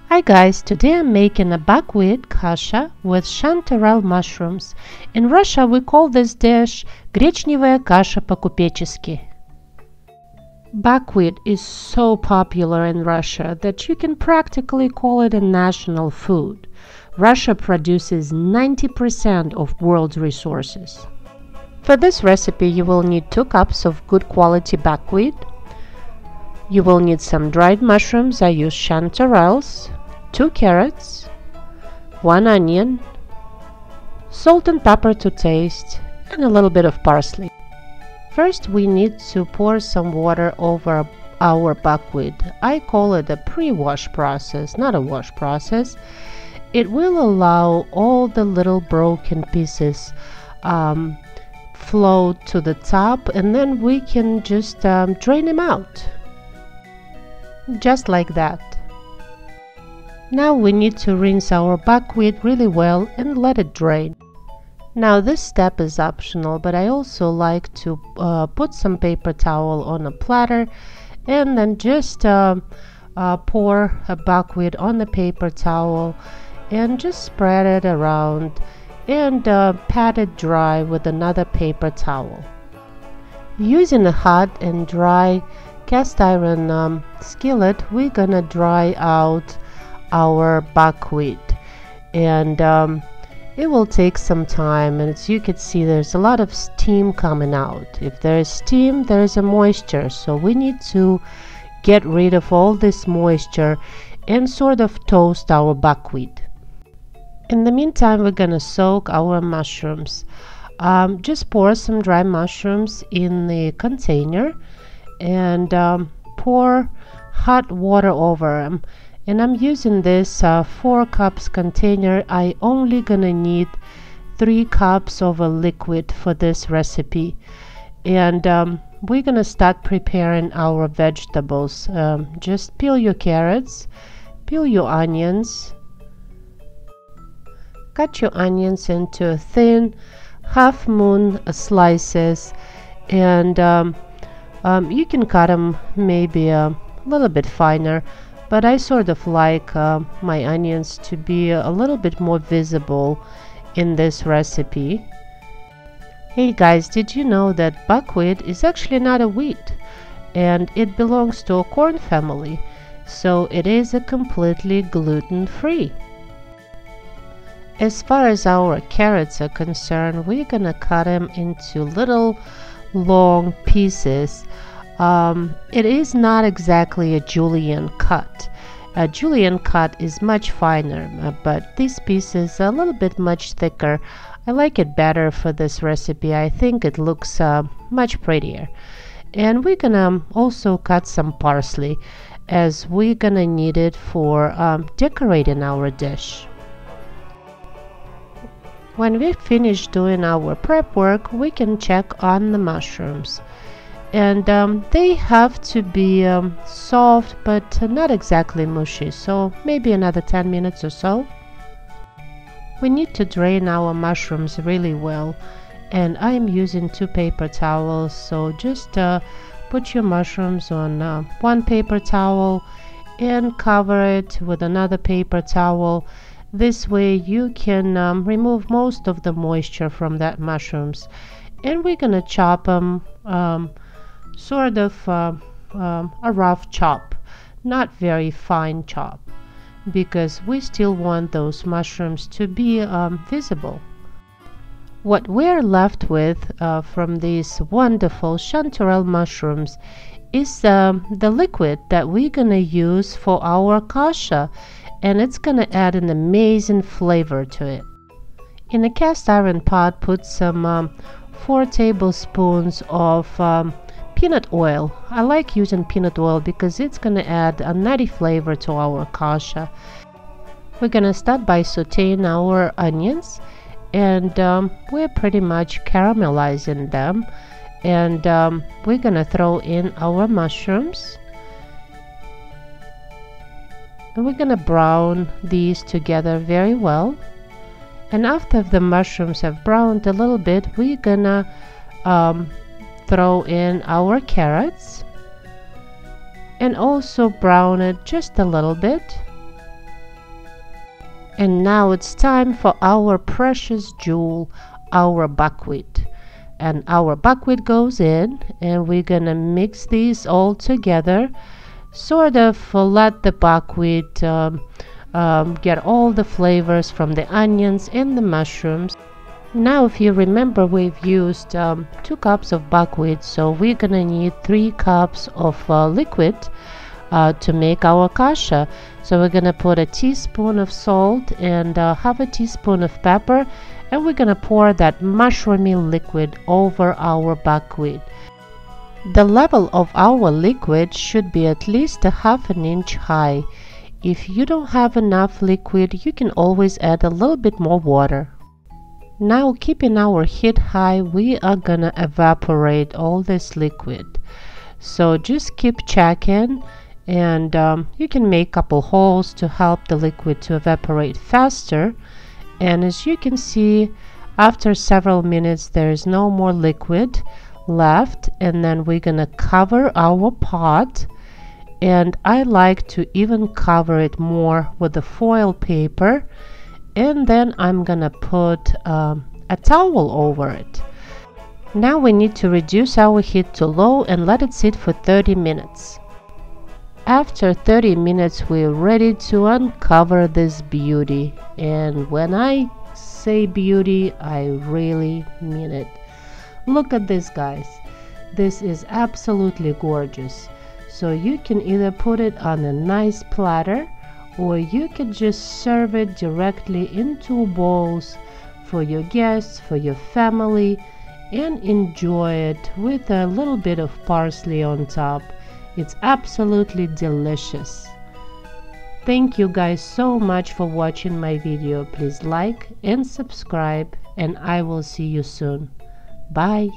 Hi guys, today I'm making a buckwheat kasha with chanterelle mushrooms. In Russia we call this dish гречневая каша по-купечески. Buckwheat is so popular in Russia that you can practically call it a national food. Russia produces 90% of world's resources. For this recipe you will need 2 cups of good quality buckwheat. You will need some dried mushrooms, I use chanterelles, 2 carrots, 1 onion, salt and pepper to taste, and a little bit of parsley. First we need to pour some water over our buckwheat. I call it a pre-wash process, not a wash process. It will allow all the little broken pieces float to the top, and then we can just drain them out. Just like that. Now we need to rinse our buckwheat really well and let it drain. Now this step is optional, but I also like to put some paper towel on a platter and then just pour a buckwheat on the paper towel and just spread it around and pat it dry with another paper towel. Using a hot and dry cast iron skillet, we're gonna dry out our buckwheat, and it will take some time, and as you can see there's a lot of steam coming out. If there is steam, there is a moisture, so we need to get rid of all this moisture and sort of toast our buckwheat. In the meantime we're gonna soak our mushrooms. Just pour some dry mushrooms in the container and pour hot water over them, and I'm using this 4 cups container. I only gonna need 3 cups of a liquid for this recipe, and we're gonna start preparing our vegetables. Just peel your carrots, peel your onions, cut your onions into thin half moon slices, and you can cut them maybe a little bit finer, but I sort of like my onions to be a little bit more visible in this recipe. Hey guys, did you know that buckwheat is actually not a wheat, and it belongs to a corn family, so it is a completely gluten-free. As far as our carrots are concerned, we're gonna cut them into little long pieces. It is not exactly a julienne cut. A julienne cut is much finer, but these pieces are a little bit much thicker. I like it better for this recipe. I think it looks much prettier. And we're gonna also cut some parsley, as we're gonna need it for decorating our dish. When we finish doing our prep work, we can check on the mushrooms, and they have to be soft but not exactly mushy, so maybe another 10 minutes or so. We need to drain our mushrooms really well, and I'm using 2 paper towels, so just put your mushrooms on 1 paper towel and cover it with another paper towel. This way you can remove most of the moisture from that mushrooms, and we're gonna chop them sort of a rough chop, not very fine chop, because we still want those mushrooms to be visible. What we're left with from these wonderful chanterelle mushrooms is the liquid that we're gonna use for our kasha, and it's gonna add an amazing flavor to it. In a cast iron pot, put some 4 tablespoons of peanut oil. I like using peanut oil because it's gonna add a nutty flavor to our kasha. We're gonna start by sauteing our onions, and we're pretty much caramelizing them, and we're gonna throw in our mushrooms, and we're gonna brown these together very well. And after the mushrooms have browned a little bit, we're gonna throw in our carrots and also brown it just a little bit. And now it's time for our precious jewel, our buckwheat. And our buckwheat goes in, and we're gonna mix these all together, sort of let the buckwheat get all the flavors from the onions and the mushrooms. Now if you remember, we've used 2 cups of buckwheat, so we're gonna need 3 cups of liquid to make our kasha. So we're gonna put a teaspoon of salt and half a teaspoon of pepper, and we're gonna pour that mushroomy liquid over our buckwheat. The level of our liquid should be at least a half an inch high. If you don't have enough liquid, you can always add a little bit more water. Now, keeping our heat high, we are gonna evaporate all this liquid. So just keep checking, and you can make a couple holes to help the liquid to evaporate faster. And as you can see, after several minutes there is no more liquid left, and then we're gonna cover our pot, and I like to even cover it more with the foil paper, and then I'm gonna put a towel over it. Now we need to reduce our heat to low and let it sit for 30 minutes. After 30 minutes we're ready to uncover this beauty, and when I say beauty, I really mean it. Look at this, guys. This is absolutely gorgeous. So you can either put it on a nice platter, or you can just serve it directly into bowls for your guests, for your family, and enjoy it with a little bit of parsley on top. It's absolutely delicious. Thank you guys so much for watching my video. Please like and subscribe, and I will see you soon. Bye.